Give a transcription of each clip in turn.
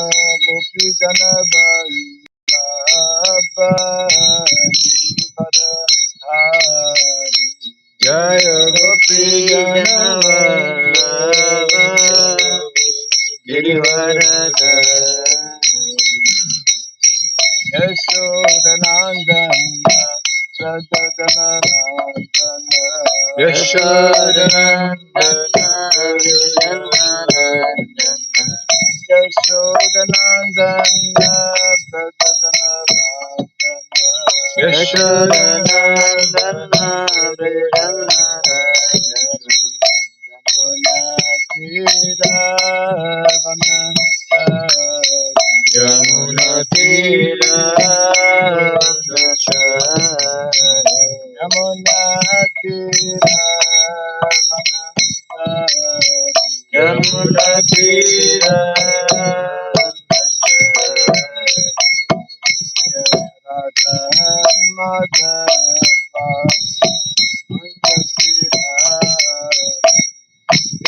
Gopi Jana Vallabha Jaya Gopi Jana Vallabha Girivaradhari Yashodanandana Sadhadanandana Yashodanandana Yashodanandana Sadhadanandana Yashodanandana Yamuna Tira Yamuna Tira Yamuna Tira Radha Madhava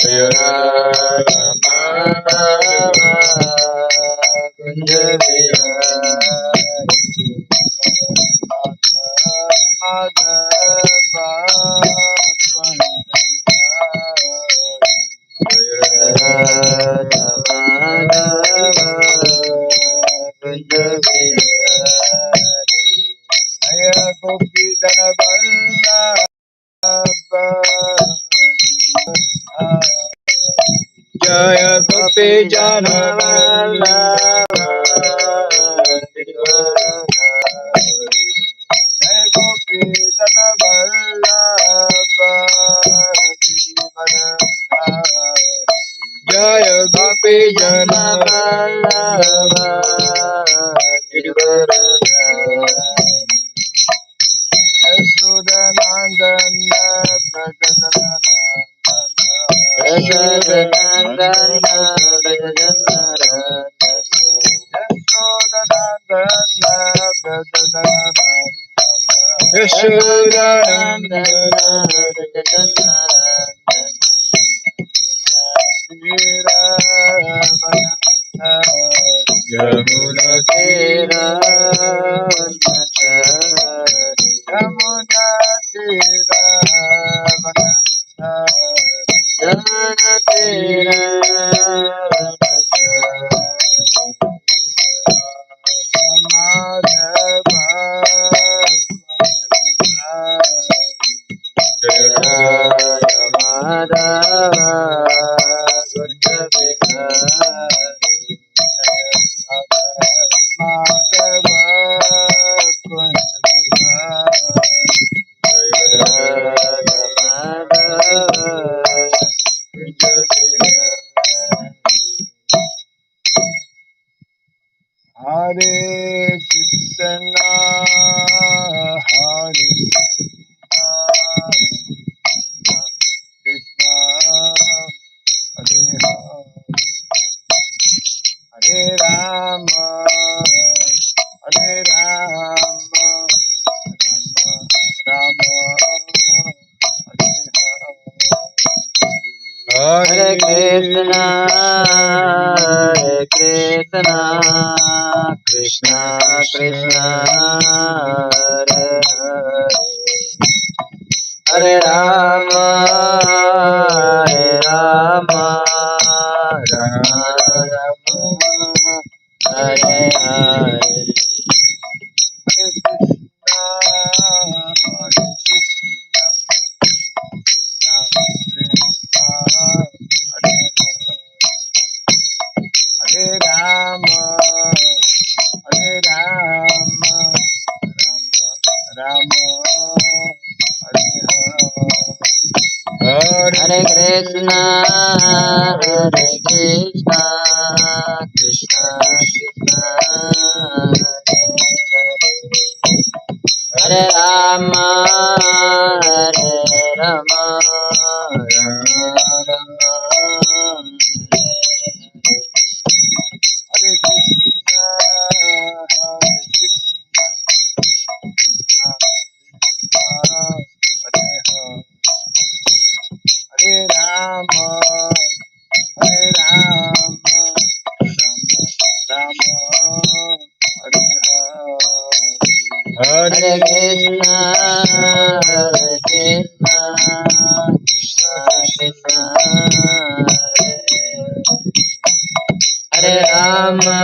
Jaya Radha Madhava Kunja Vihari Madhava Radha Madhava Kunja Vihari Jaya Gopi Jana Vallabha Jaya Gopi Jana Vallabha Jaya Gopi Jana Vallabha Jaya Gopi Jana Vallabha Yashodanandana Yashodanandana Yashodanandana Yamuna Tira Yamuna Tira Yamuna Tira Madhava Jaya Madhava Kunja Vihari Madhava Kunja Vihari Madhava Kunja Vihari Hare Krishna Hare Krishna Hare Hare Rama Hare Rama Rama Hare Krishna Krishna Krishna Hare Hare Rama Rama Rama Hare Hare Hare Krishna Hare Rama Hare Rama Rama Hare Hare Krishna Krishna Krishna Hare Rama Rama Rama Hare Krishna Hare Rama Hare Rama Hare Krishna, Hare Krishna, Krishna Krishna, Hare Rama,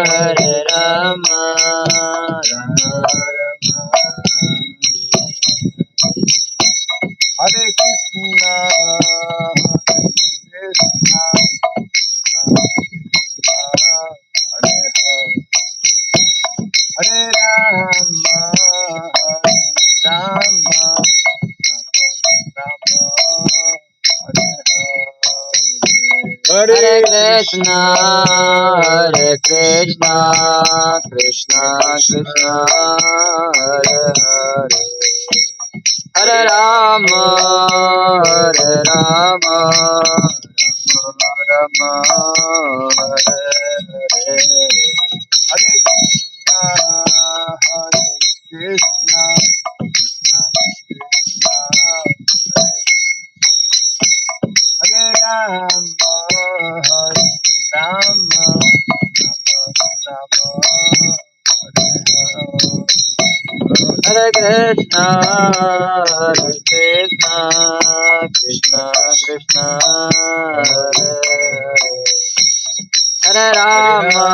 Hare Rama, Rama Rama, Hare Krishna, Hare Krishna, Hare Hare, Hare Rama, Hare Rama, Rama Hare Hare, Hare Krishna, Hare Krishna, Krishna Krishna, Hare Hare, Hare Rama, Hare Rama, Rama Rama, Hare Hare, Hare Krishna, Hare Krishna, Krishna Krishna, Hare Rama, Hare Rama, Rama Rama, Hare Krishna, Hare Krishna, Krishna Krishna, Hare Hare, Hare Rama,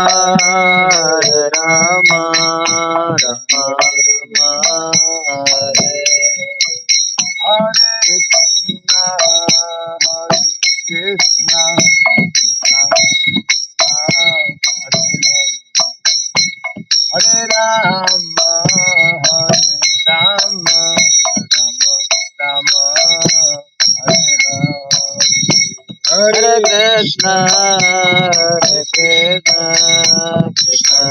Hare Rama, Rama Rama, Hare Hare, Krishna, Hare Krishna, Krishna Krishna, Hare Hare, Hare Rama, Hare Rama, Rama Rama, Hare Hare, Hare Krishna, Hare Krishna, Krishna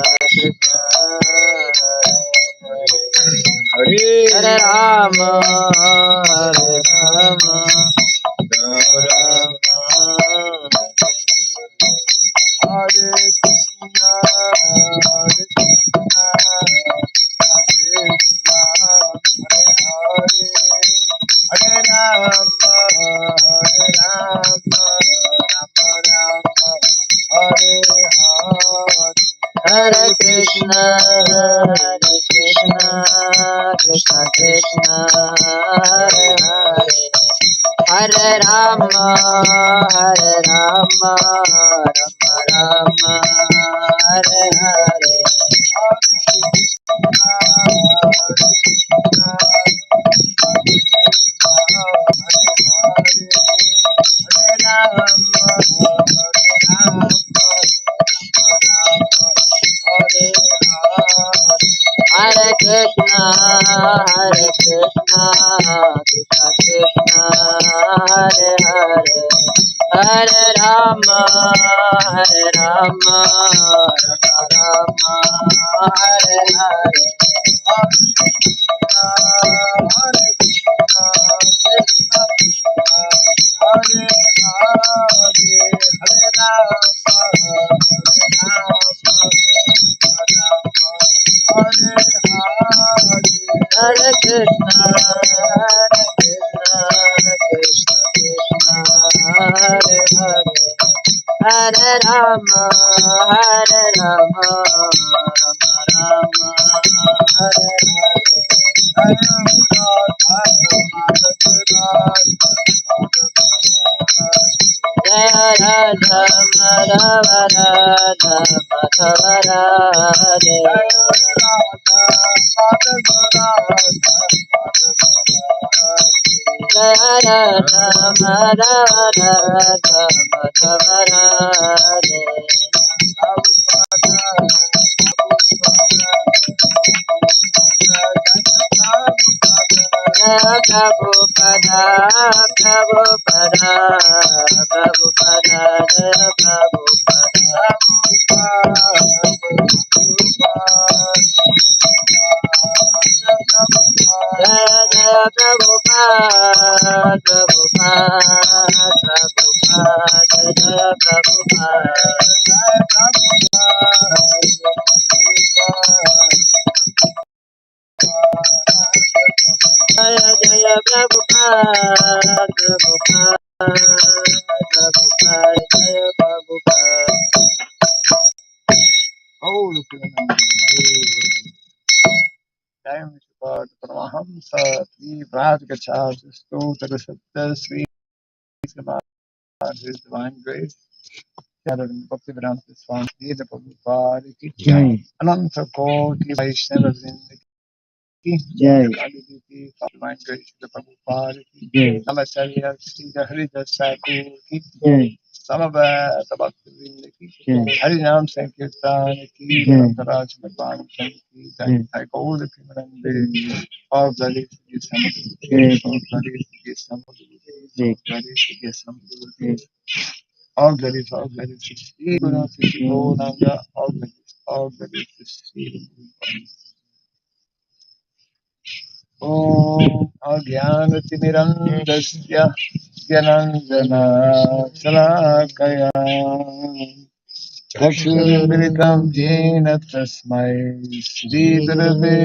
Krishna, Hare Hare, Hare Rama, Hare Rama, Rama Rama, Hare Krishna, Hare Krishna, Krishna Krishna, Hare Hare, Hare Rama, Hare Rama, Rama Rama, Hare Hare, Hare Krishna, Krishna Krishna, Hare Hare, Hare Rama, Hare Rama, Rama Rama, Hare Hare, Hare Krishna, Hare Rama, Hare Krishna, Hare Krishna, Krishna Krishna, Hare Hare, Hare Rama, Hare Rama, Rama Rama, Hare Hare, Hare Krishna, Hare Krishna, Krishna Krishna, Hare Hare, Hare Rama, Hare Rama, Hare Hare, Hare Krishna, Krishna Krishna, Hare Hare, Hare Rama, Hare Rama, Rama Rama, Hare Hare, Hare Jaya Radha Madhava Radha Madhava Radhe, Jaya Radha Madhava Radha Madhava Radhe, Jaya Radha Madhava Radha Madhava Radhe, Jaya Prabhupada, Prabhupada, Prabhupada, Jaya Prabhupada, Jaya Jaya Prabhupada, Prabhupada, Prabhupada, Jaya Prabhupada, Jaya Jaya Jaya Prabhupada, Prabhupada, Prabhupada, Jaya Prabhupada. Gaur Premanandi. Jai Mishpad Paramahamsa Tri Vraj Gachas Stotra Satya Sri Srimad His Divine Grace. Sharon Bhakti Vedanta Swami Srila Prabhupada Ki Jai. Ananta Koti Vaishnava Vrinda Ki Jai. Kali Ki Divine Grace Srila Prabhupada Ki Jai. Namaskar Sri Haridas Thakur Ki Jai. Samaveta Bhakti Vrinda Ki Jai. Harinam Sankirtan Ki Jai. Raj Bhagwan Ki Jai. I go the Pimarande. All Galis is Samadhi. All Galis is Samadhi. Galis is Samadhi. All Galis, all Galis is Sri Guru Sri Gauranga. All Galis is Sri Guru. Om Agyanatimirandasya Gyananjana Salakaya Chakshurmilitam Jena Tasmai Shri Gurave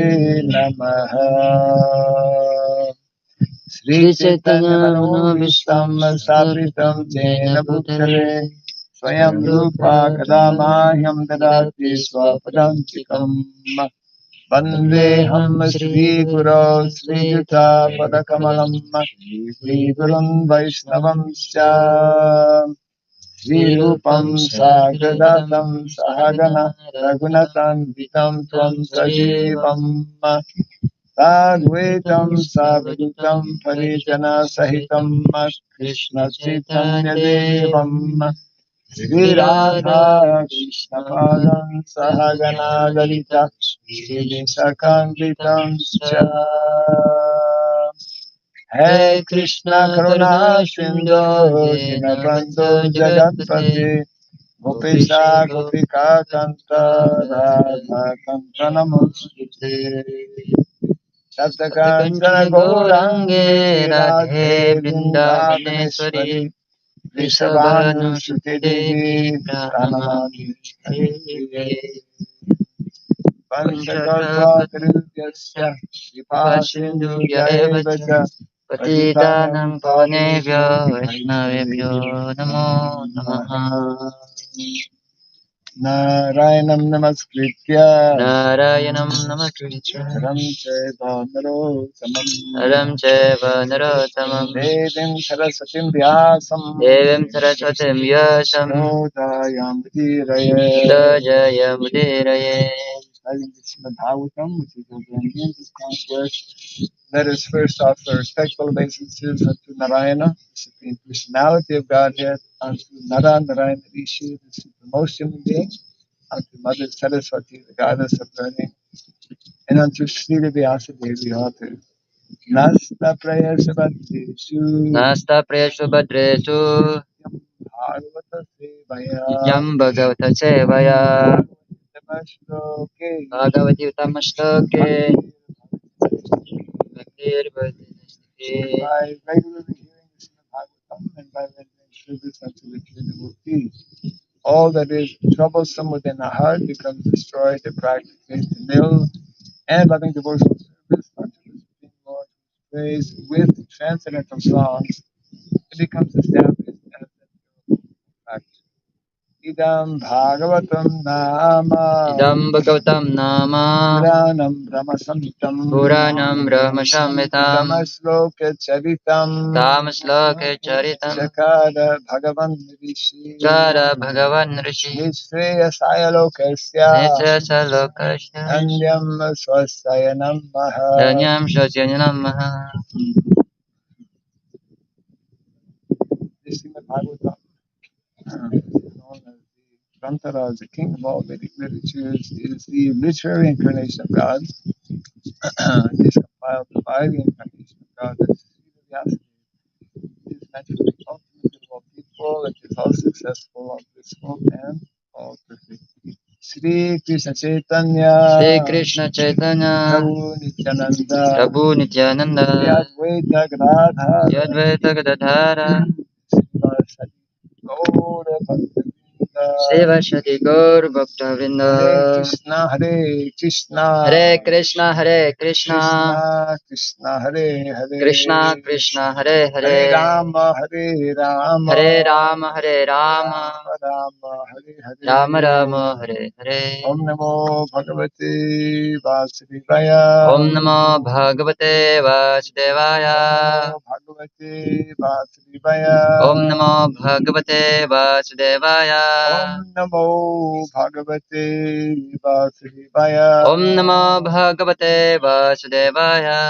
Namaha Shri Chaitanya Manobishtam Sabritam Jena Bhutale Swayam Rupa Kadamahyam Dadati Swapadantikam Vandeham Shri Guru Shri Juta Padakamalam Shri Gurun Vaishnavam Sya Shri Rupam Sagradatam Sahagana Raghunatan Vitam Tvam Sajivam Sadvaitam Savadutam Parijana Sahitam Krishna Chaitanya Devam Shri Radha Krishna Padam Sahagana Lalita Shri Sakanvitam Scha Hey Krishna Karuna Sindhu Dinabandhu Jagatpati Gopesha Gopika Kanta Radha Kanta Namaste Saptakanchana Gaurange Radhe Vrindavaneshwari Vrishabhanu Suti Devi Pranamami Panchakalpa Tarubhyasya Kripa Sindhu Jayavacha Patitanam Pavanebhyo Vaishnavebhyo Namo Namaha Narayanam Namaskritya Ram Chaiva Narotamam Devim Saraswatim Vyasam Nodayam Vidiraye Studying the Srimad Bhagavatam, which is over in the conquest. Let us first offer respectful obeisances unto Narayana, the Supreme Personality of Godhead, unto Nara Narayana Rishi, the supremmost human being, unto Mother Saraswati, the goddess of learning, and unto Sri Vyasa Devi, author. Nasta Prayasha Badresu Bhagavata Sevaya Bhagavati Utamashloke by regularly hearing the Srimad Bhagavatam and by rendering service unto the pure devotee, all that is troublesome within the heart becomes destroyed, the practice is nil, and loving devotional service unto the Supreme Lord praise with transcendental songs, it becomes established as a practice. Idam Bhagavatam Nama Puranam Brahmasamitam Tamasloka Charitam Chara Bhagavan Rishi Nisraya Lokasya Danyam Swasya Namaha. This Srimad Bhagavatam is known as the Grantara, the king of all Vedic literatures, is the literary incarnation of God. It is compiled by the incarnation of God. That is Vyasa. It is meant to be ultimate of all people. It is all successful, all blissful, and all perfect. Sri Krishna Chaitanya Prabhu Nityananda Yadvaita Gadadhara Shiva Shri Gaur Bhakta Vrinda. Hare Krishna, Hare Krishna, Hare Krishna, Krishna Hare Hare, Krishna Krishna, Hare Hare, Hare Rama, Hare Rama, Hare Rama, Hare Rama, Rama Hare Hare, Rama Rama, Hare Hare. Om Namo Bhagavate Vasudevaya, Om Namo Bhagavate Vasudevaya. Bhagavate Vasudevaya, Om Namo Bhagavate Vasudevaya. Om Namo Bhagavate Vasudevaya, Om Namo Bhagavate Vasudevaya.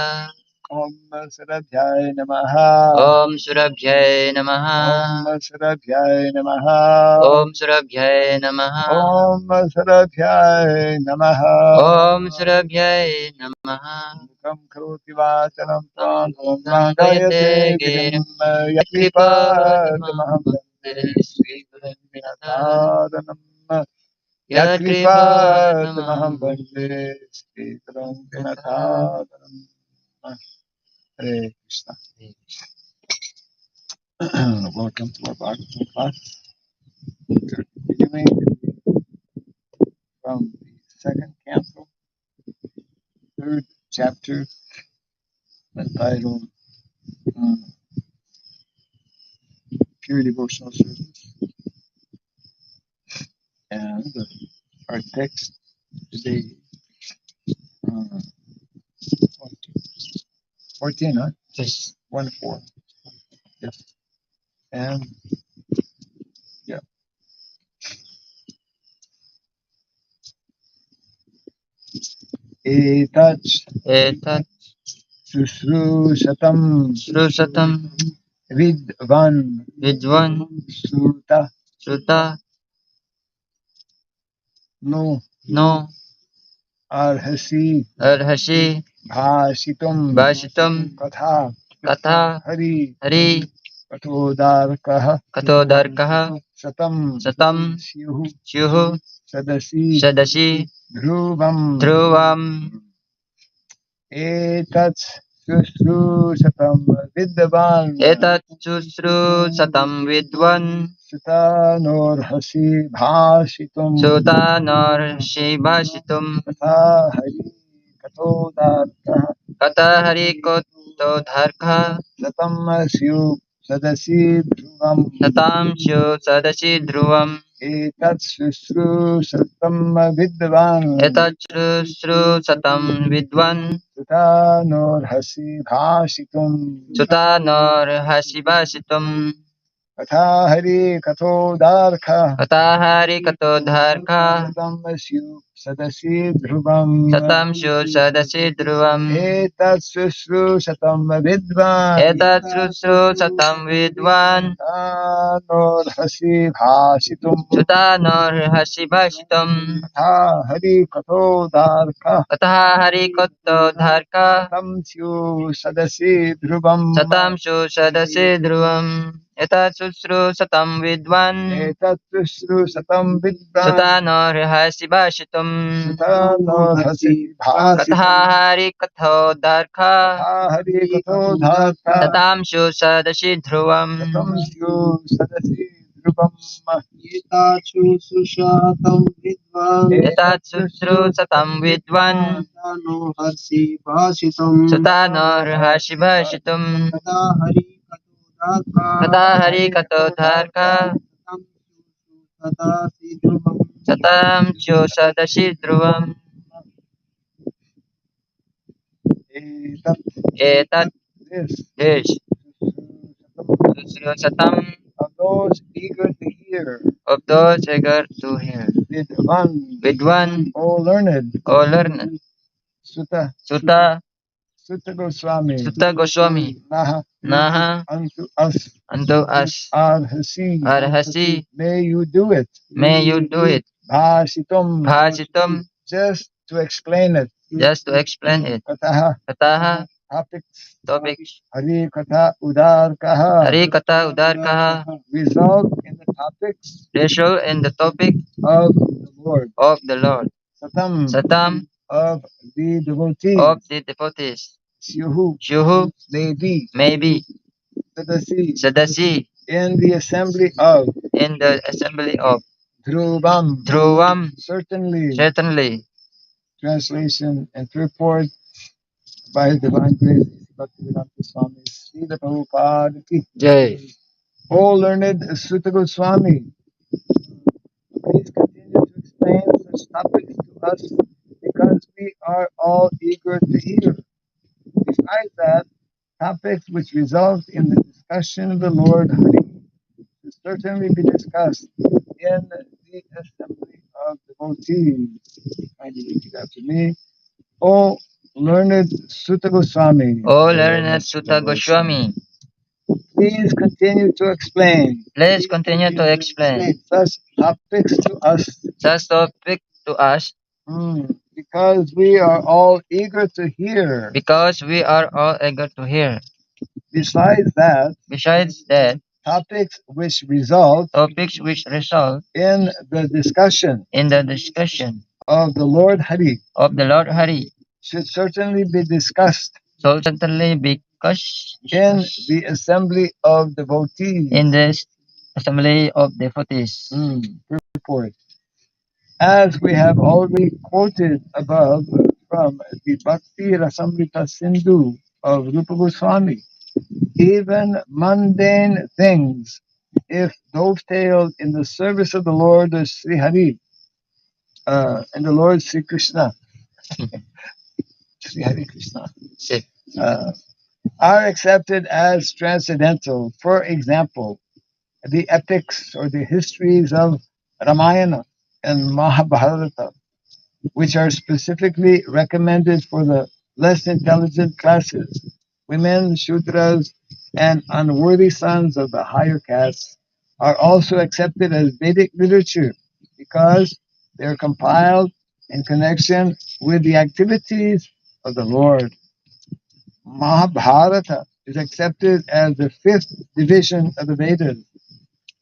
Om Sarabhyaya Namaha, Om Surabhyay Namaha. Om Sarabhyaya Namaha, Om Surabhyay Namaha. Om Sarabhyaya Namaha, Om Surabhyay Namaha. Mukam Karoti Vachanam Tvam Gayate Gayate Girim Girim Yakripadamam Yakripadamaham Bhante Sri Vinatadanam Yakripadamaham Yakripadamam Bhante Sri Vinatadanam. Hare Krishna. Welcome to our Bhagavatam class. We are continuing from the second canto, third chapter, entitled Pure Devotional Service. And our text today, 14, huh? Yes. 1-4. Yes. And yeah. Etat Etat Shushrushatam Shrusatam Vidvan Vidvan Sruta Sruta No No Arhasi Arhashi Bhashitum Bashitam Katha Katha Hari Hari Katodarkaha Katodarkaha Satam Satam Syuhu Syuhu Sadasi Sadashi Dhruvam Dhruvam Etat Shushrushatam Vidvan Etat Shusrusatam Vidvan Sutanorhasi Bhashitum Sutanor Shivashitum Katha Hari Katodarkaha Kata Hari Kotodharka Satam Syu Sadasi Dhruvam Satam Shu Sadashi Dhruvam Etat Shushrushatam Vidvan Etat Shrusatam Vidvan Sutanorhasi Bhashitum Sutanor Hashivashitum Katha Hari Katodarka Kata Hari Kotodharka Satam Syu Sadasi Dhruvam Satam Shu Sadashi Dhruvam Etat Shushrushatam Vidvan Etat Shrusatam Vidvan Sutanorhasi Bhashitum Sutanor Hashivashitum Katha Hari Katodarka Kata Hari Kotodharka Satam Syu Sadasi Dhruvam Satam Shu Sadasi Dhruvam Etat Satam Vidvan Etat Shushrushatam Vidvan Sutanor Hashivashitum Sutanorhasi Kata Bhashitum Hari Kotodharka Katha Hari Katodarka Satam Shu Sadashi Dhruvam Satam Syu Sadasi Dhruvam Etachu sushatam vidvan Etat Satam Vidvan tano harsi bhashitam Sutanor Hashivashitum kada hari katodaka Kata Hari Kotodharka tam sada sidhruvam Satam Shu Sadashi Dhruvam Etat Etat this Satam of those eager to hear of those eager to hear. Vidvan O learned O learned Sutta Sutta Sutta Goswami Sutta Goswami Naha Naha unto us unto us Arhasi may you do it may you do it Bhashitum just to explain it just to explain it. Kataha Kataha topics topics Hari Katha Udarkaha Hari Kata Udarkaha result in the topics result in the topic of the Lord of the Lord. Satam of the devotees of the devotees. Syuhu Shuhu maybe Sadasi in the assembly of in the assembly of Dhruvam, certainly. Translation and purport by His Divine Grace, Bhaktivedanta Swami Srila Prabhupada ki Jai. O learned Sutta Goswami, please continue to explain such topics to us because we are all eager to hear. Besides that, topics which result in the discussion of the Lord Hari should certainly be discussed in the assembly of devotees. Kindly repeat after me. O learned Sutta Goswami, O learned Sutta Goswami, please continue to explain please continue to explain such topics to us such topic to us because we are all eager to hear. because we are all eager to hear. Besides that, topics which result in the discussion of the Lord Hari of the Lord Hari should certainly be discussed should certainly be discussed in the assembly of devotees. in this assembly of devotees. Purport. As we have already quoted above from the Bhakti Rasamrita Sindhu of Rupa Goswami, even mundane things, if dovetailed in the service of the Lord Sri Hari and the Lord Sri Krishna, Sri Hari Krishna, uh, are accepted as transcendental. For example, the epics or the histories of Ramayana and Mahabharata, which are specifically recommended for the less intelligent classes, women, Shudras, and unworthy sons of the higher castes, are also accepted as Vedic literature because they are compiled in connection with the activities of the Lord. Mahabharata is accepted as the fifth division of the Vedas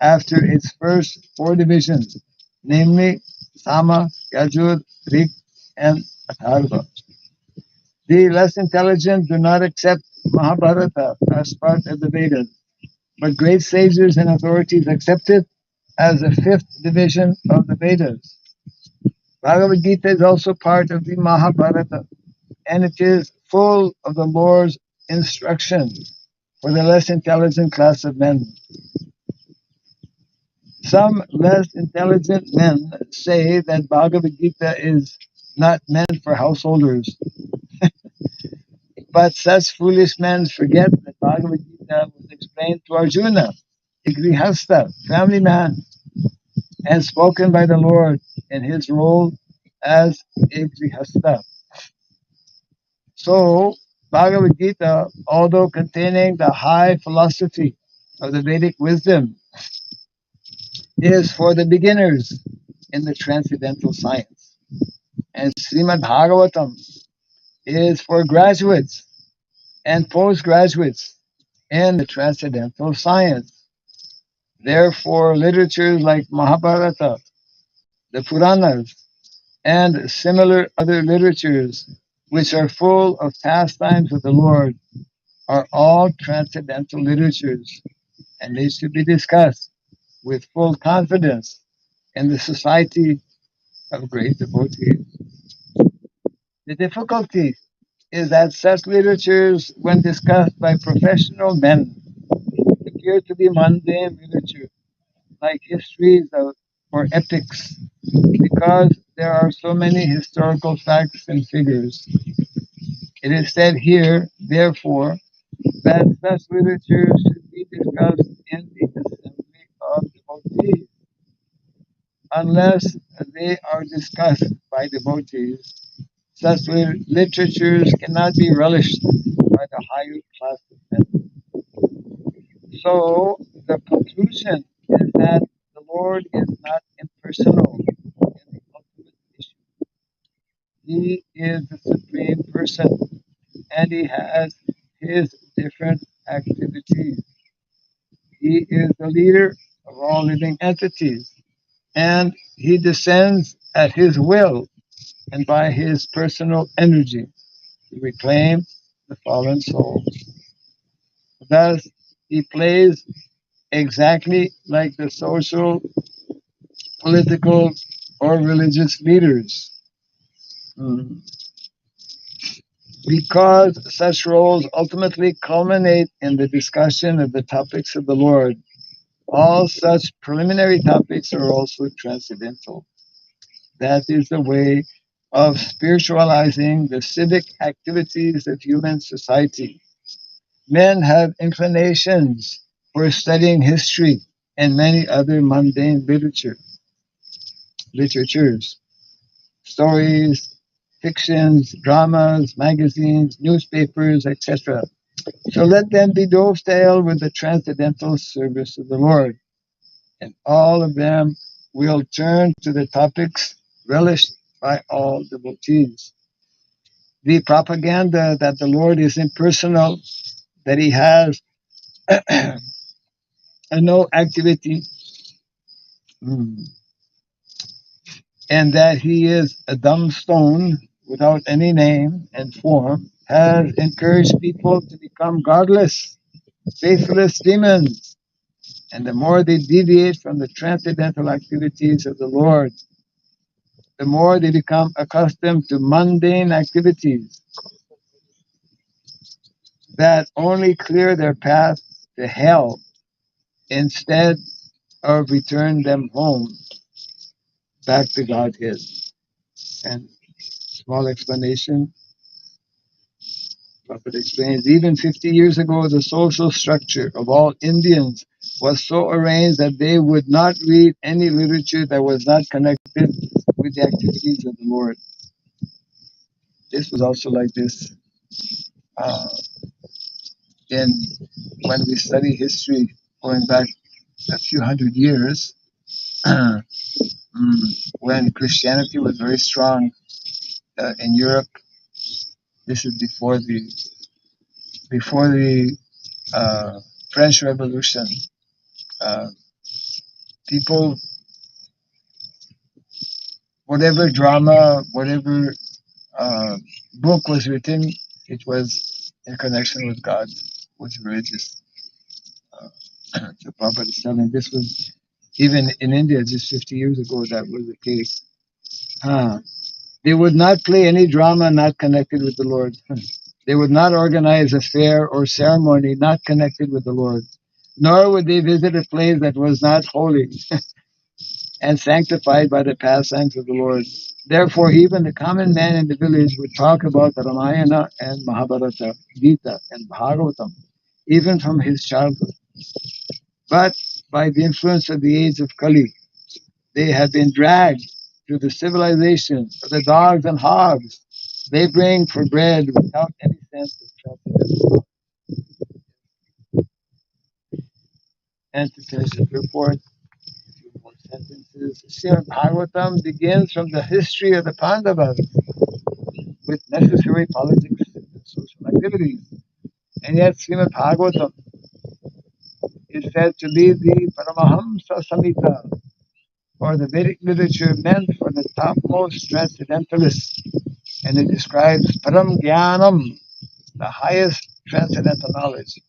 after its first four divisions, namely Sama, Yajur, Rig, and Atharva. The less intelligent do not accept Mahabharata as part of the Vedas, but great sages and authorities accept it as the fifth division of the Vedas. Bhagavad Gita is also part of the Mahabharata, and it is full of the Lord's instruction for the less intelligent class of men. Some less intelligent men say that Bhagavad Gita is not meant for householders, but such foolish men forget that Bhagavad Gita was explained to Arjuna, a grihastha, family man, and spoken by the Lord in his role as a grihastha. So, Bhagavad Gita, although containing the high philosophy of the Vedic wisdom, is for the beginners in the transcendental science. And Srimad Bhagavatam is for graduates and postgraduates in the transcendental science. Therefore, literatures like Mahabharata, the Puranas, and similar other literatures, which are full of pastimes with the Lord, are all transcendental literatures, and they should be discussed with full confidence in the society of great devotees. The difficulty is that such literatures, when discussed by professional men, appear to be mundane literature, like histories or epics, because there are so many historical facts and figures. It is said here, therefore, that such literature should be discussed in the assembly of devotees. Unless they are discussed by devotees, such literatures cannot be relished by the higher class of men. So the conclusion is that the Lord is not impersonal in the ultimate issue. He is the supreme person, and he has his different activities. He is the leader of all living entities, and he descends at his will and by his personal energy to reclaim the fallen souls. Thus, he plays exactly like the social political or religious leaders. Mm. Because such roles ultimately culminate in the discussion of the topics of the Lord, all such preliminary topics are also transcendental. That is the way of spiritualizing the civic activities of human society. Men have inclinations for studying history and many other mundane literatures, stories, fictions, dramas, magazines, newspapers, etc. So let them be dovetailed with the transcendental service of the Lord, and all of them will turn to the topics relished by all devotees. The propaganda that the Lord is impersonal, that he has no activity, and that he is a dumb stone without any name and form, has encouraged people to become godless, faithless demons. And the more they deviate from the transcendental activities of the Lord, the more they become accustomed to mundane activities that only clear their path to hell instead of return them home back to Godhead. And small explanation, Prophet explains, even 50 years ago, the social structure of all Indians was so arranged that they would not read any literature that was not connected with the activities of the Lord. This was also like this uh, in when we study history going back a few hundred years, when Christianity was very strong in Europe. This is before the French Revolution. Uh, People, whatever drama, whatever uh, book was written, it was in connection with God, was religious. Uh, so Prabhupada is telling this was even in India just 50 years ago that was the case. They would not play any drama not connected with the Lord. They would not organize a fair or ceremony not connected with the Lord. Nor would they visit a place that was not holy and sanctified by the pastimes of the Lord. Therefore, even the common man in the village would talk about the Ramayana and Mahabharata, Gita and Bhagavatam, even from his childhood. But by the influence of the age of Kali, they have been dragged to the civilization of the dogs and hogs they bring for bread without any sense of transcendental. And to finish the report, a few more sentences. Srimad Bhagavatam begins from the history of the Pandavas with necessary politics and social activities. And yet Srimad Bhagavatam is said to be the Paramahamsa Samhita, or the Vedic literature meant for the topmost transcendentalists. And it describes Param Jnanam, the highest transcendental knowledge.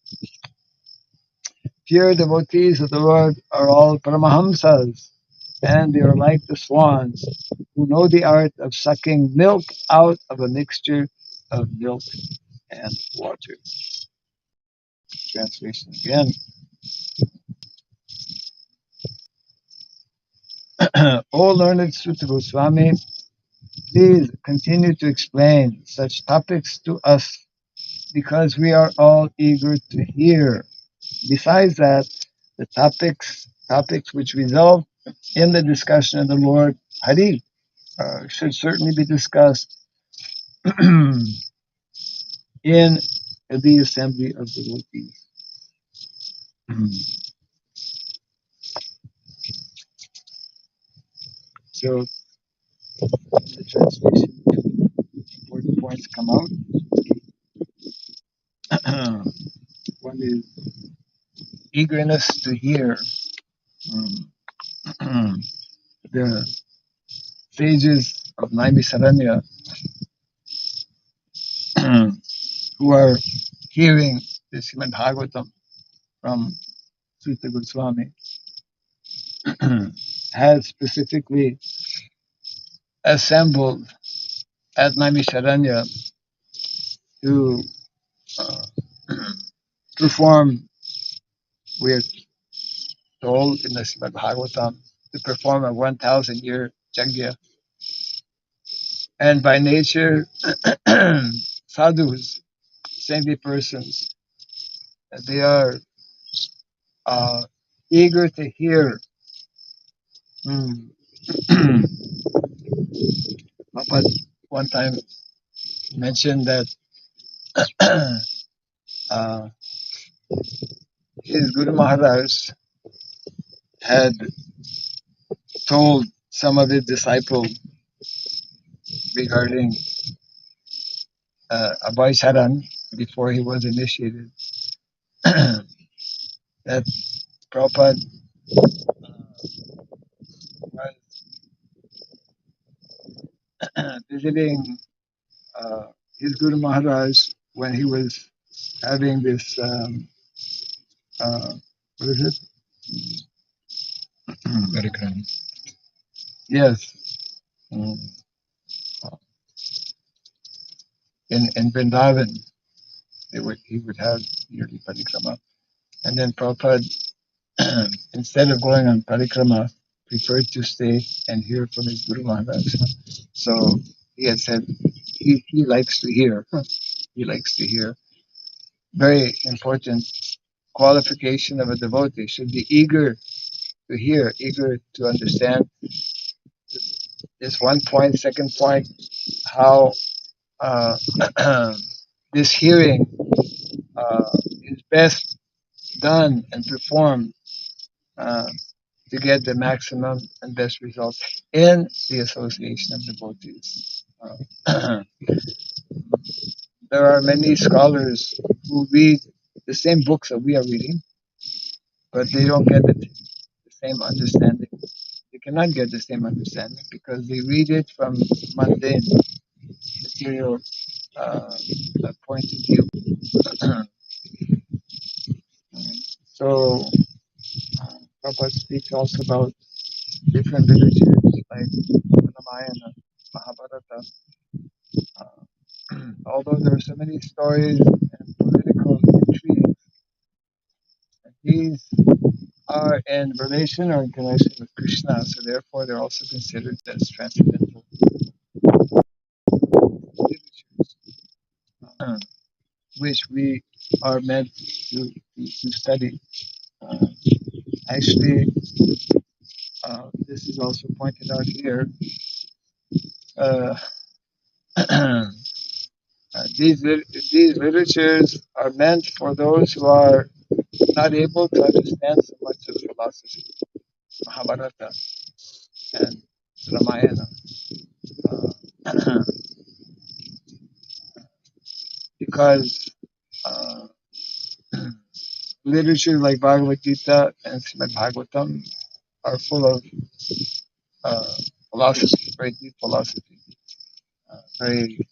Pure devotees of the Lord are all Paramahamsas, and they are like the swans who know the art of sucking milk out of a mixture of milk and water. Translation again. O learned Sutta Goswami, please continue to explain such topics to us because we are all eager to hear. Besides that, the topics which result in the discussion of the Lord Hari should certainly be discussed in the assembly of devotees. So the translation, important points come out. One is eagerness to hear. The sages of Naimisaranya who are hearing the Srimad Bhagavatam from Sutta Goswami had specifically assembled at Naimisharanya to uh, perform, we're told in the Srimad Bhagavatam, to perform a 1,000-year yajna. And by nature, sadhus, saintly persons, they are uh, eager to hear. Mm. Prabhupada one time mentioned that uh, his Guru Maharaj had told some of his disciples regarding Abhay Charan before he was initiated that Prabhupada was visiting uh, his Guru Maharaj when he was having this, what is it? Parikram. Yes. Mm. In Vrindavan, he would have yearly parikrama. And then Prabhupada, instead of going on parikrama, preferred to stay and hear from his Guru Maharaj. So he had said he likes to hear. He likes to hear. Very important qualification of a devotee should be eager to hear, eager to understand. This one point, second point, how uh, this hearing is best done and performed uh, to get the maximum and best results in the association of devotees. There are many scholars who read the same books that we are reading, but they don't get the same understanding. They cannot get the same understanding because they read it from mundane material uh, point of view. So, Prabhupada speaks also about different literatures like Ramayana, Mahabharata. Although there are so many stories and political intrigues, these are in relation or in connection with Krishna, so therefore they're also considered as transcendental literatures, which we are meant to study. Uh, Actually, this is also pointed out here. Uh, these literatures are meant for those who are not able to understand so much of philosophy, Mahabharata and Ramayana, uh, because uh, literature like Bhagavad Gita and Srimad Bhagavatam are full of uh, philosophy, very deep philosophy, very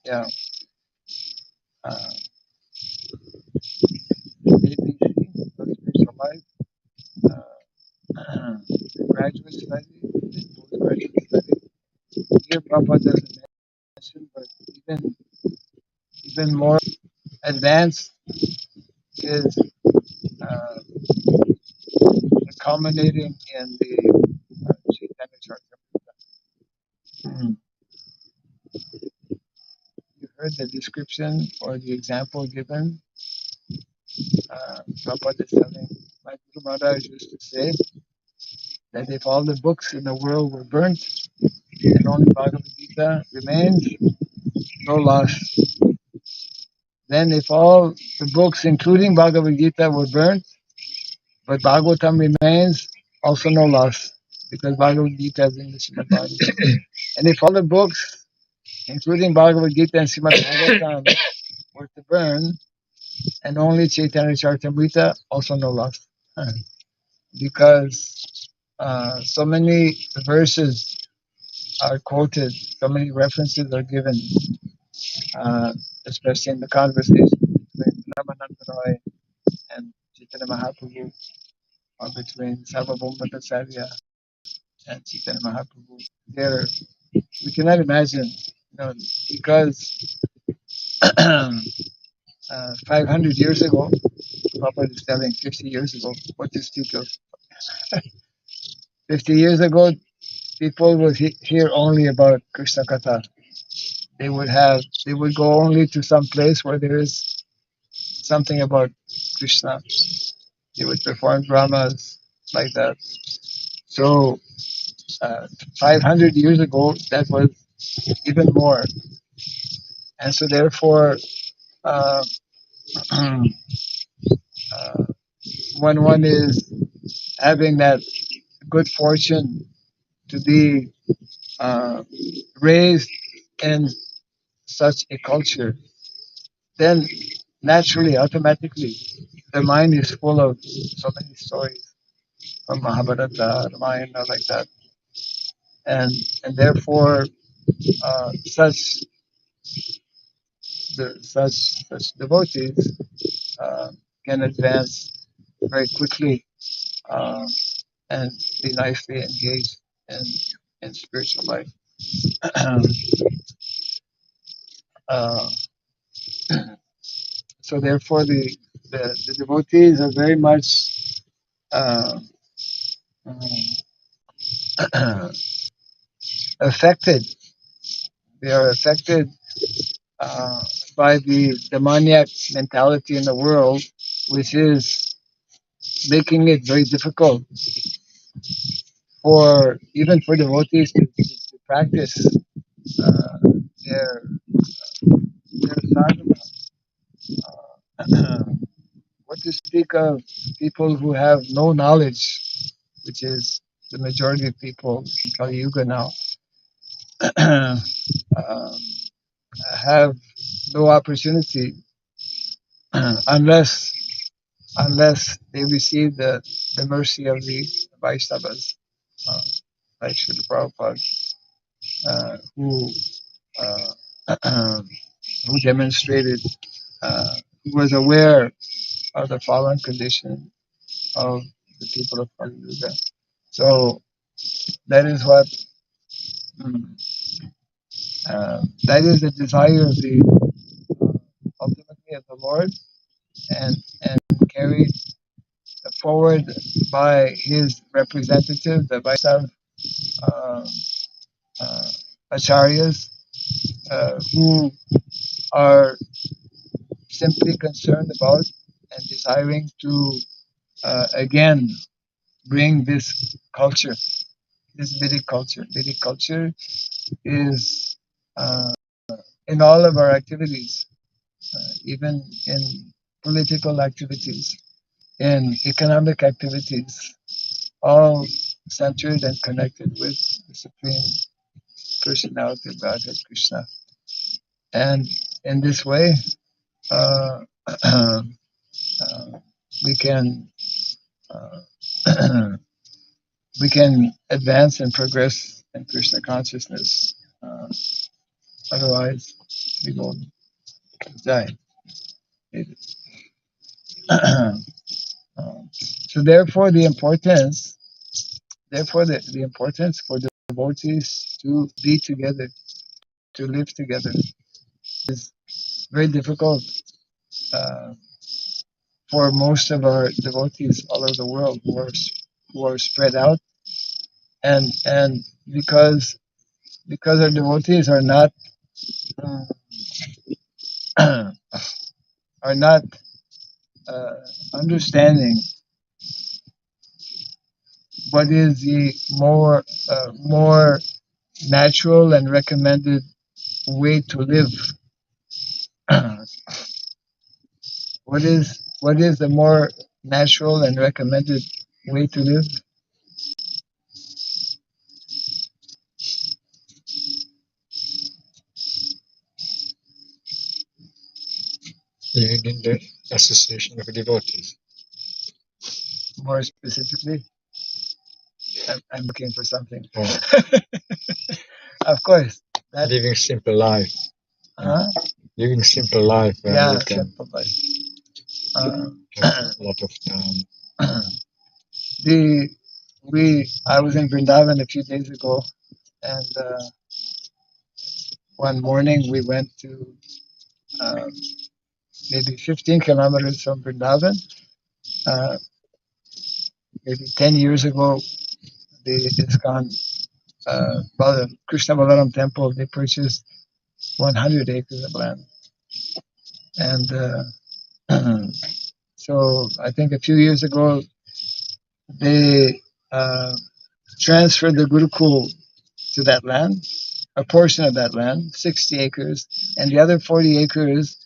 yeah. Uh, ABC, for spiritual life, graduate study, and postgraduate study. Here, Prabhupada doesn't mention, but even more advanced is uh, culminating in the Chaitanya Charitamrita. Mhm. You heard the description or the example given. Prabhupada is telling, my Guru Maharaj used to say that if all the books in the world were burnt and only Bhagavad Gita remains, no loss. Then if all the books, including Bhagavad Gita, were burnt, but Bhagavatam remains, also no loss, because Bhagavad Gita is in the Srimad Bhagavatam. And if all the books, including Bhagavad Gita and Srimad Bhagavatam, were to burn, and only Chaitanya Charitamrita, also no loss. Because so many verses are quoted, so many references are given, uh, especially in the conversation between Ramananda Roy and Chaitanya Mahaprabhu. or between Sarvabhauma Acharya and Chaitanya Mahaprabhu. There, we cannot imagine, because 500 years ago, Prabhupada is telling 50 years ago, what to speak of. 50 years ago, people would hear only about Krishna Katha. They would go only to some place where there is something about Krishna. They would perform dramas like that. So, 500 years ago, that was even more. And so therefore, uh, uh, when one is having that good fortune to be uh, raised in such a culture, then naturally, automatically, the mind is full of so many stories from Mahabharata, Ramayana, like that, and therefore, such devotees uh, can advance very quickly uh, and be nicely engaged in spiritual life. uh, so therefore, the devotees are very much uh, affected. They are affected by the demoniac mentality in the world, which is making it very difficult for even for devotees to practice uh, their sadhana. What to speak of people who have no knowledge, which is the majority of people in Kali Yuga now, um, have no opportunity unless they receive the mercy of the Vaishnavas, uh, like Srila Prabhupada, who uh, who demonstrated, who was aware of the fallen condition of the people of Kali Yuga. So that is what that is the desire of the ultimately of the Lord, and carried forward by his representative, the Vaishnava uh, uh, acharyas, who are simply concerned about and desiring to again bring this culture, this Vedic culture. Vedic culture is in all of our activities, even in political activities, in economic activities, all centered and connected with the Supreme Personality of Godhead, Krishna. And in this way, uh, uh, we can we can advance and progress in Krishna consciousness. Otherwise, we will die. So therefore, the importance for the devotees to be together, to live together, is very difficult uh, for most of our devotees all over the world who are spread out, and because our devotees are not uh, are not uh, understanding what is the more natural and recommended way to live. What is the more natural and recommended way to live? Living in the association of devotees. More specifically, I'm looking for something. Oh. Of course, that, Living simple life. huh? Living simple life where Yeah, you can simple life. have a lot of time. the I was in Vrindavan a few days ago, and one morning we went to uh, maybe 15 kilometers from Vrindavan. Uh, Maybe 10 years ago, the ISKCON Krishna Balaram temple, they purchased 100 acres of land. And so I think a few years ago, they uh, transferred the Gurukul to that land, a portion of that land, 60 acres, and the other 40 acres,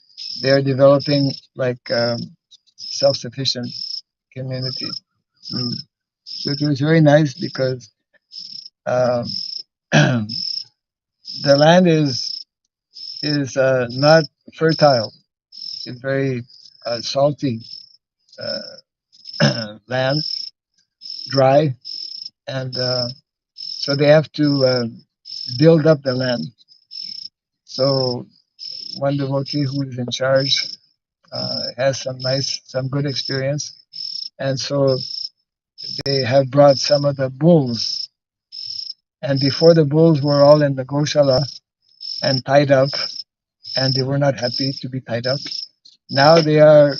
they're developing like self-sufficient community. Mm. So it was very nice because um, the land is not fertile. It's very salty land, dry, and so they have to build up the land. So one devotee who is in charge has some good experience, and so they have brought some of the bulls. And before, the bulls were all in the Goshala and tied up, and they were not happy to be tied up. Now they are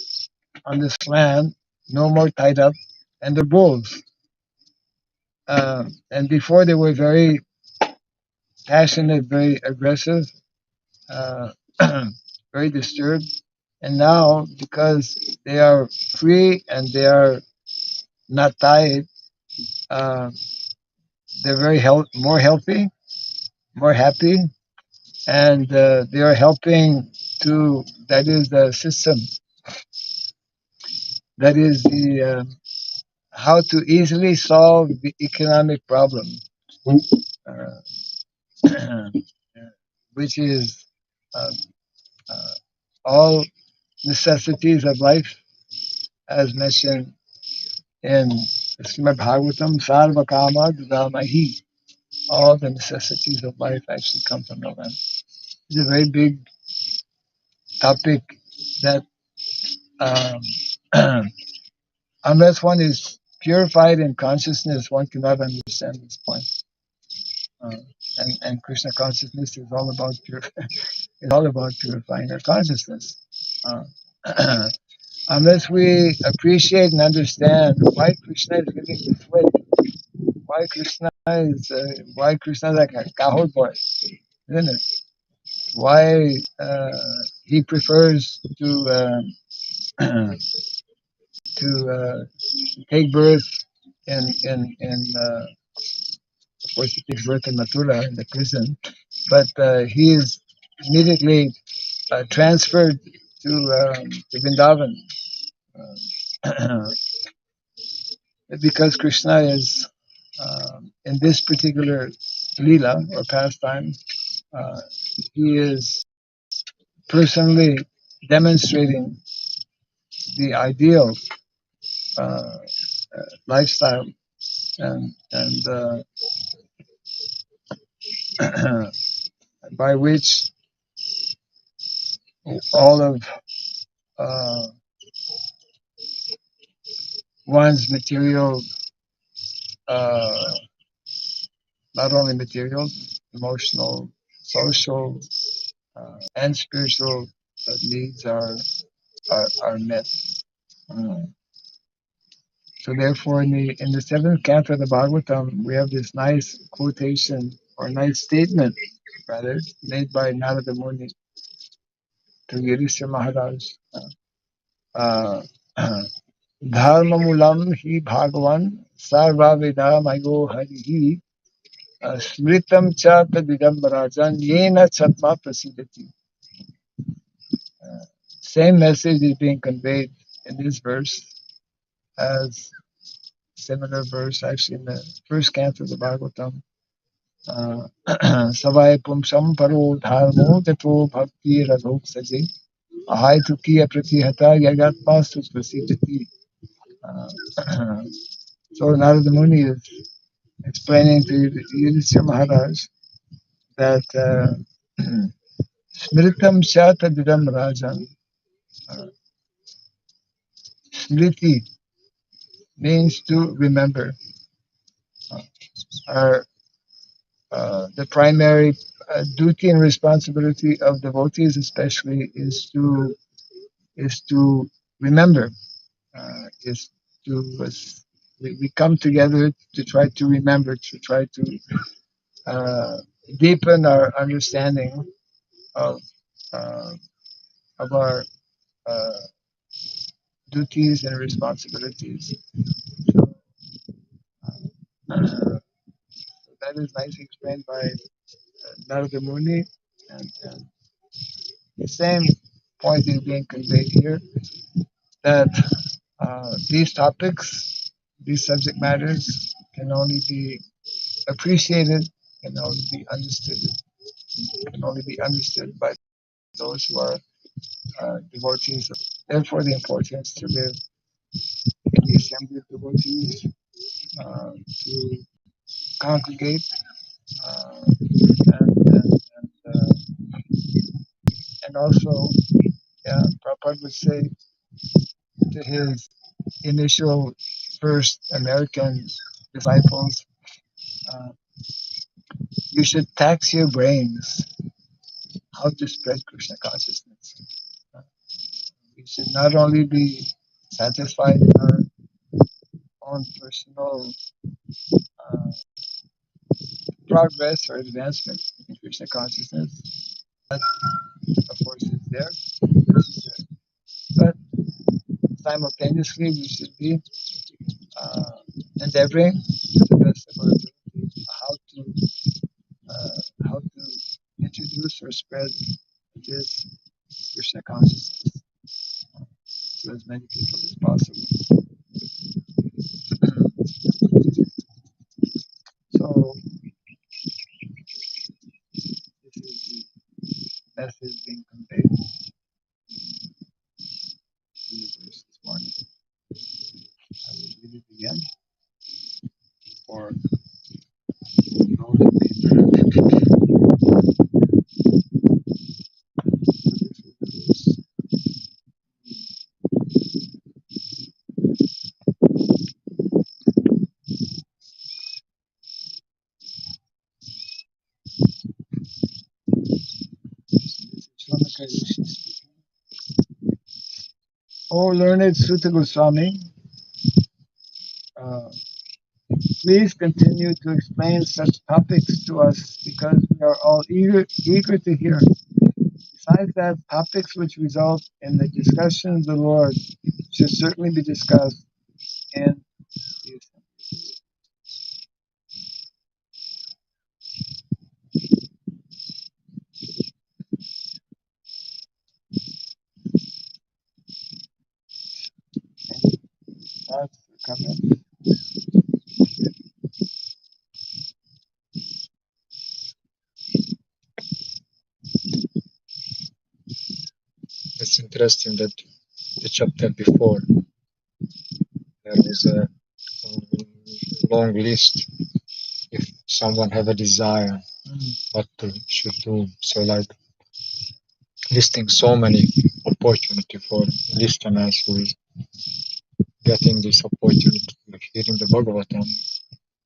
on this land, no more tied up, and they're bulls. And before they were very passionate, very aggressive, uh, very disturbed. And now, because they are free and they are not tied, uh, they're more healthy, more happy, and they are helping to, that is the system, that is the how to easily solve the economic problem, uh, which is uh, uh, all necessities of life, as mentioned in Srimad Bhagavatam, Sarva Kama Dudamahi. All the necessities of life actually come from the land. It's a very big topic that unless one is purified in consciousness, one cannot understand this point. Uh, and Krishna consciousness is all about is all about purifying our consciousness. Uh, unless we appreciate and understand why Krishna is living this way, why Krishna is like a cowherd boy, isn't it? Why he prefers to take birth in of course he takes birth in Mathura in the prison, but he is immediately transferred to Vrindavan because Krishna is in this particular lila or pastime, uh, he is personally demonstrating the ideal uh, lifestyle and by which all of uh, one's material, uh, not only material, emotional, social, and spiritual needs are met. Uh, so therefore, in the seventh canto of the Bhagavatam, we have this nice quotation or nice statement, rather, made by Narada Muni to Yudhishthira Maharaj. Uh, Dharma mulam hi bhagavan sarva vedamayo harihi smritam cha tadidam rajan yena chatma prasidati. Same message is being conveyed in this verse as similar verse actually in the first canto of the Bhagavatam. Savai pumsam paro dharmo tato bhakti radhok saji ahai tukiya pratihata yagatma suprasidati. So Narada Muni is explaining to Yudhishthira Maharaj that Smritam Shata Didam Rajan, Smriti, means to remember. Our the primary duty and responsibility of devotees, especially, is to remember. Is to we come together to try to remember, to try to uh, deepen our understanding of uh, of our uh, duties and responsibilities. So, that is nicely explained by Narada Muni, and the same point is being conveyed here, that these topics, these subject matters, can only be appreciated, can only be understood, can only be understood by those who are devotees. Therefore, the importance to live in the assembly of devotees, to congregate, and also, yeah, Prabhupada would say to his initial first American disciples, uh, you should tax your brains how to spread Krishna consciousness. Uh, we should not only be satisfied in our own personal uh, progress or advancement in Krishna consciousness. That, of course, is there. But simultaneously, we should be endeavoring to the best of our ability how to introduce or spread this Krishna consciousness to as many people as possible. So this is the message being conveyed in the verse this morning. I will read it again for those that may O learned Sutta Goswami, uh, please continue to explain such topics to us, because we are all eager to hear. Besides that, topics which result in the discussion of the Lord should certainly be discussed in the assembly. Any thoughts or comments? It's interesting that the chapter before there was a long list. If someone have a desire, what to should do. So like listing so many opportunity for listeners who is getting this opportunity of hearing the Bhagavatam.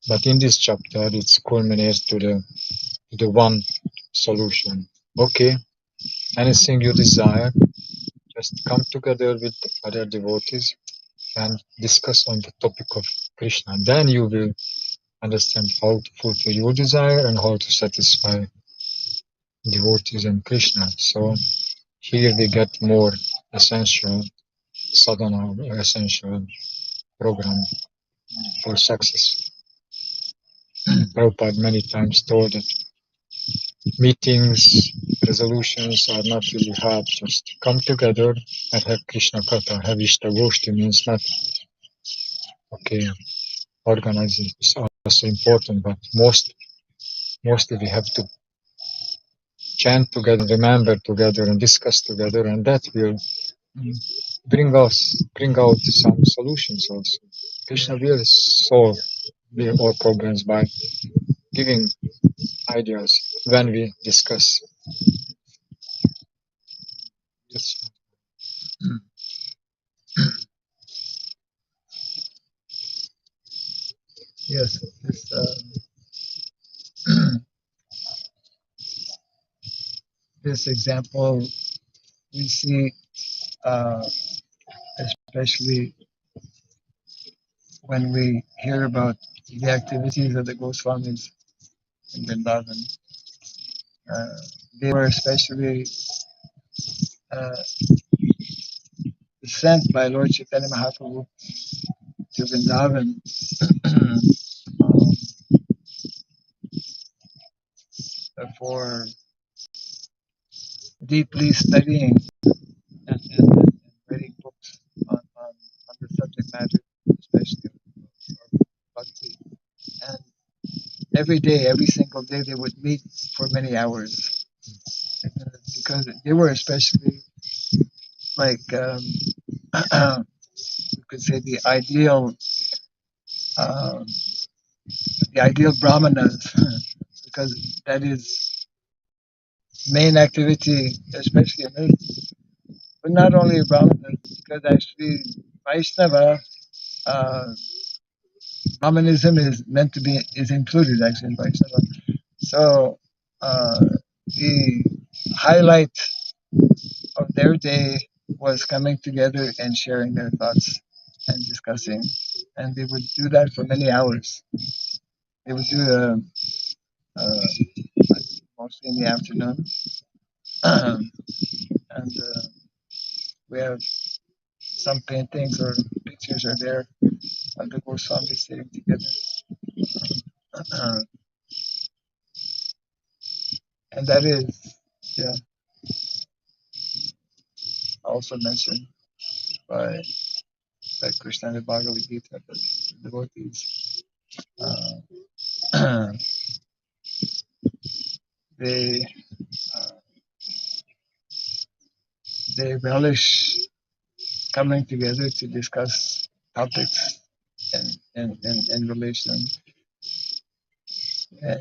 But in this chapter, it's culminates to the one solution. Okay, anything you desire, just come together with other devotees and discuss on the topic of Krishna. Then you will understand how to fulfill your desire and how to satisfy devotees and Krishna. So here we get more essential sadhana, essential program for success. Prabhupada many times told that meetings, resolutions are not really hard. Just come together and have Krishna Katha. Have Ishtagoshti means not, okay, organizing is also important, but mostly we have to chant together, remember together, and discuss together, and that will bring out some solutions also. Krishna will solve all problems by giving ideas when we discuss. Yes. yes, this example we see, uh, especially when we hear about the activities of the Goswamis in Vrindavan. Uh, they were especially uh, sent by Lord Chaitanya Mahaprabhu to Vrindavan um, for deeply studying and writing books on the subject matter, especially of bhakti. And every day, every single day, they would meet for many hours because they were especially like you could say um, the ideal brahmanas, because that is main activity, especially in earth. But not only brahmanas, because actually Vaishnava, uh, Brahmanism is meant to be is included actually in Vaishnava. So uh, the highlight of their day was coming together and sharing their thoughts and discussing, and they would do that for many hours. They would do uh, mostly in the afternoon, and we have some paintings or pictures are there of the Goswamis sitting together, and that is yeah also mentioned by Krishna in the Bhagavad Gita, that the devotees they uh, they relish coming together to discuss topics in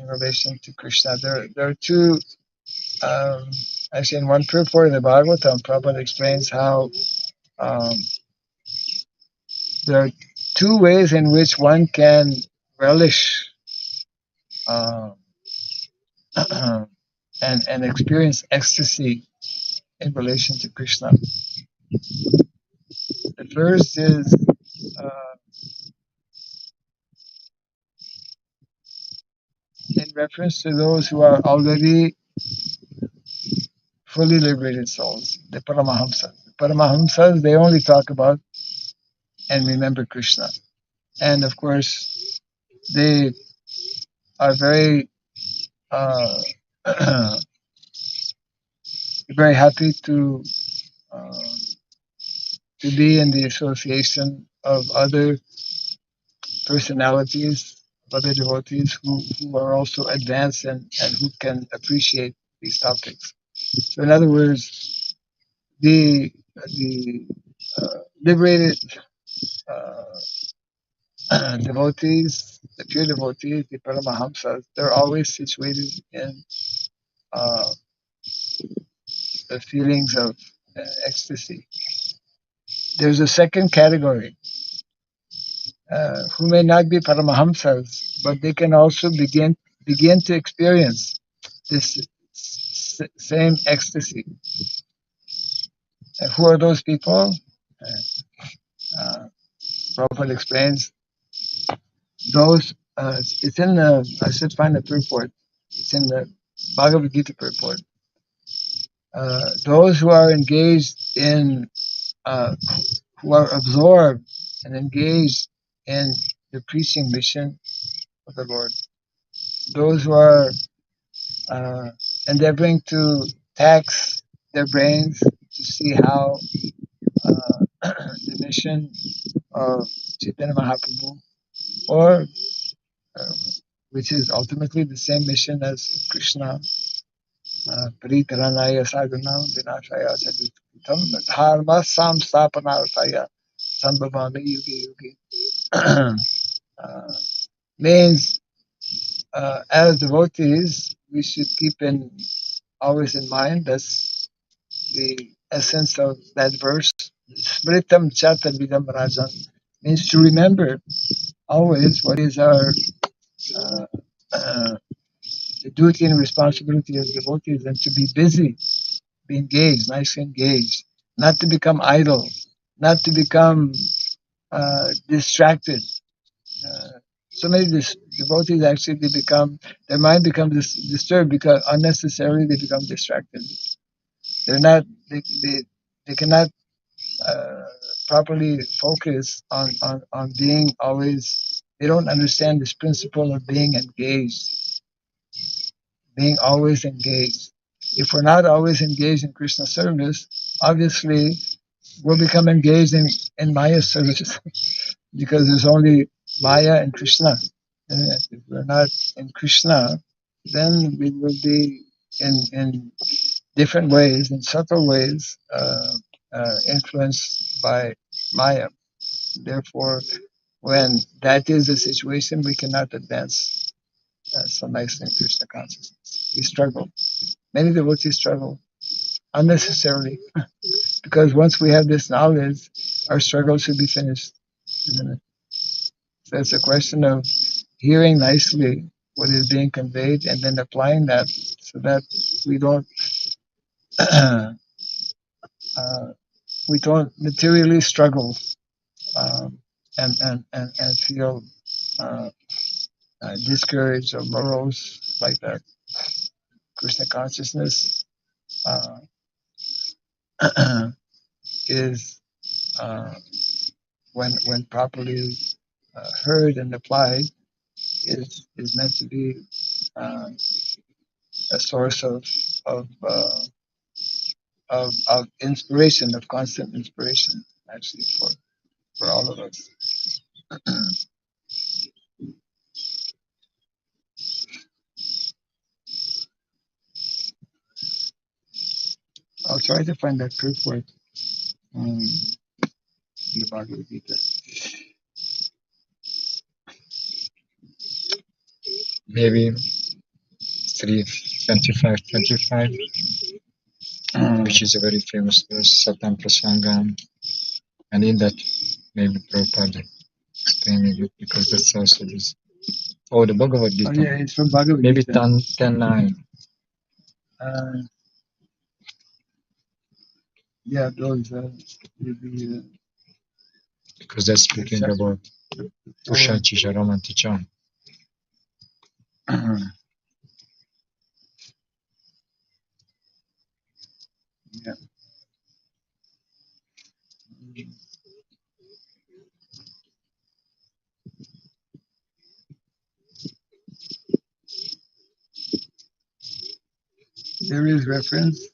relation to Krishna. There are two actually in one purport in the Bhagavatam, Prabhupada explains how um, there are two ways in which one can relish uh, and experience ecstasy in relation to Krishna. The first is in reference to those who are already fully liberated souls, the Paramahamsas. The Paramahamsas, they only talk about and remember Krishna. And of course, they are very, uh, very happy uh, to be in the association of other personalities, of other devotees who are also advanced and who can appreciate these topics. So, in other words, the liberated devotees, the pure devotees, the Paramahamsas, they're always situated in uh, the feelings of ecstasy. There's a second category who may not be Paramahamsas, but they can also begin to experience this same ecstasy. And who are those people? Uh, Prabhupada explains those. It's in the. I should find the purport. It's in the Bhagavad Gita purport. Those who are engaged in, who are absorbed and engaged in the preaching mission of the Lord. Those who are uh, endeavoring to tax their brains to see how the mission of Chaitanya Mahaprabhu, or uh, which is ultimately the same mission as Krishna, Parikaranaya Sagunam Vinashaya Sadhutam Dharma Samstapanarthaya Sambhavami Yugi Yugi. Means as devotees, we should keep always in mind that's the essence of that verse. Smritam Chatadvidam Rajan means to remember always what is our uh, uh, the duty and responsibility as devotees, and to be busy, be engaged, nicely engaged, not to become idle, not to become distracted. So many devotees actually they become their mind becomes disturbed because unnecessarily they become distracted. They're not they cannot uh, properly focus on being always. They don't understand this principle of being engaged, being always engaged. If we're not always engaged in Krishna service, obviously we'll become engaged in Maya service because there's only Maya and Krishna. And if we're not in Krishna, then we will be in different ways, in subtle ways, influenced by Maya. Therefore, when that is the situation, we cannot advance so nicely in Krishna consciousness. We struggle. Many devotees struggle unnecessarily because once we have this knowledge, our struggle should be finished. Isn't it? So it's a question of hearing nicely what is being conveyed and then applying that so that we don't uh, we don't materially struggle and feel uh, discouraged or morose like that. Krishna consciousness uh, is uh, when properly heard and applied is meant to be uh, a source of inspiration, of constant inspiration, actually for all of us. I'll try to find that purport in the Bhagavad Gita. Maybe 3:25:25, which is a very famous verse, Satam Prasangam. And in that, maybe Prabhupada explaining it because that's also this. Oh, the Bhagavad Gita. Oh yeah, it's from Bhagavad Maybe Gita. 10:9. Yeah, those the Because that's speaking about Ushachi Sharamanticham. yeah. There is reference.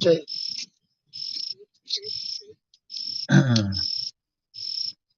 Okay.